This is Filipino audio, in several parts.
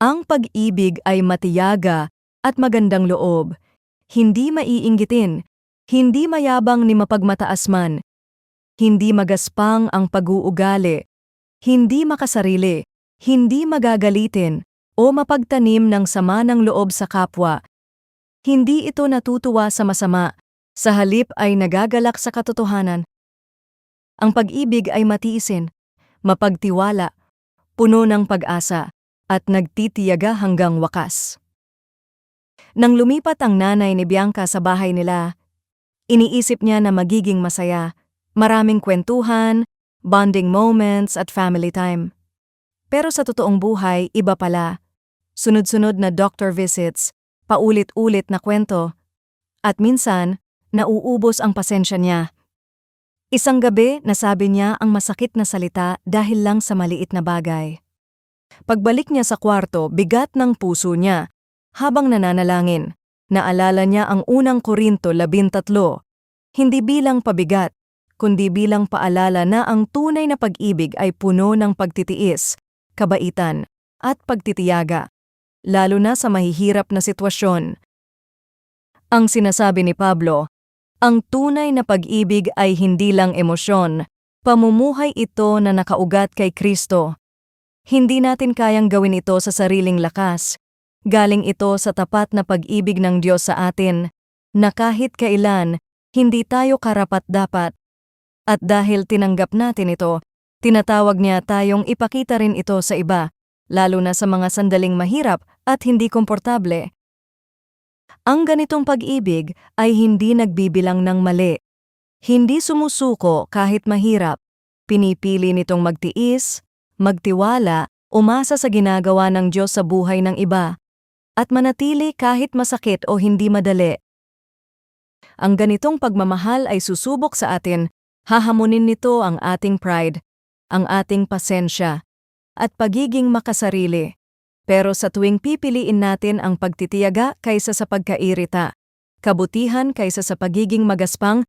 Ang pag-ibig ay matiyaga at magandang loob. Hindi maiinggitin, hindi mayabang ni mapagmataas man, hindi magaspang ang pag-uugali, hindi makasarili, hindi magagalitin, o mapagtanim ng sama ng loob sa kapwa. Hindi ito natutuwa sa masama, sa halip ay nagagalak sa katotohanan. Ang pag-ibig ay matiisin, mapagtiwala, puno ng pag-asa, at nagtitiyaga hanggang wakas. Nang lumipat ang nanay ni Bianca sa bahay nila, iniisip niya na magiging masaya, maraming kwentuhan, bonding moments at family time. Pero sa totoong buhay, iba pala. Sunod-sunod na doctor visits, paulit-ulit na kwento, at minsan, nauubos ang pasensya niya. Isang gabi, nasabi niya ang masakit na salita dahil lang sa maliit na bagay. Pagbalik niya sa kwarto, bigat ng puso niya. Habang nananalangin, naalala niya ang unang Korinto 13, hindi bilang pabigat, kundi bilang paalala na ang tunay na pag-ibig ay puno ng pagtitiis, kabaitan, at pagtitiyaga, lalo na sa mahihirap na sitwasyon. Ang sinasabi ni Pablo, ang tunay na pag-ibig ay hindi lang emosyon, pamumuhay ito na nakaugat kay Kristo. Hindi natin kayang gawin ito sa sariling lakas. Galing ito sa tapat na pag-ibig ng Diyos sa atin, na kahit kailan, hindi tayo karapat-dapat. At dahil tinanggap natin ito, tinatawag niya tayong ipakita rin ito sa iba, lalo na sa mga sandaling mahirap at hindi komportable. Ang ganitong pag-ibig ay hindi nagbibilang ng mali. Hindi sumusuko kahit mahirap. Pinipili nitong magtiis, magtiwala, umasa sa ginagawa ng Diyos sa buhay ng iba, at manatili kahit masakit o hindi madali. Ang ganitong pagmamahal ay susubok sa atin, hahamunin nito ang ating pride, ang ating pasensya, at pagiging makasarili. Pero sa tuwing pipiliin natin ang pagtitiyaga kaysa sa pagkairita, kabutihan kaysa sa pagiging magaspang,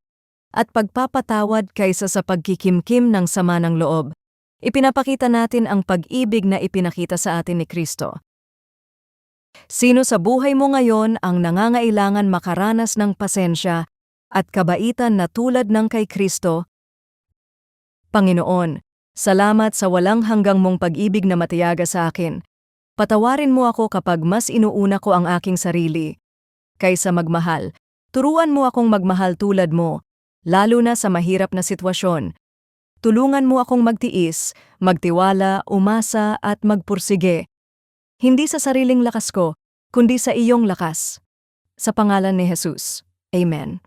at pagpapatawad kaysa sa pagkikimkim ng sama ng loob, ipinapakita natin ang pag-ibig na ipinakita sa atin ni Kristo. Sino sa buhay mo ngayon ang nangangailangan makaranas ng pasensya at kabaitan na tulad ng kay Kristo? Panginoon, salamat sa walang hanggang mong pag-ibig na matiyaga sa akin. Patawarin mo ako kapag mas inuuna ko ang aking sarili. Kaysa magmahal, turuan mo akong magmahal tulad mo, lalo na sa mahirap na sitwasyon. Tulungan mo akong magtiis, magtiwala, umasa at magpursige. Hindi sa sariling lakas ko, kundi sa iyong lakas. Sa pangalan ni Jesus. Amen.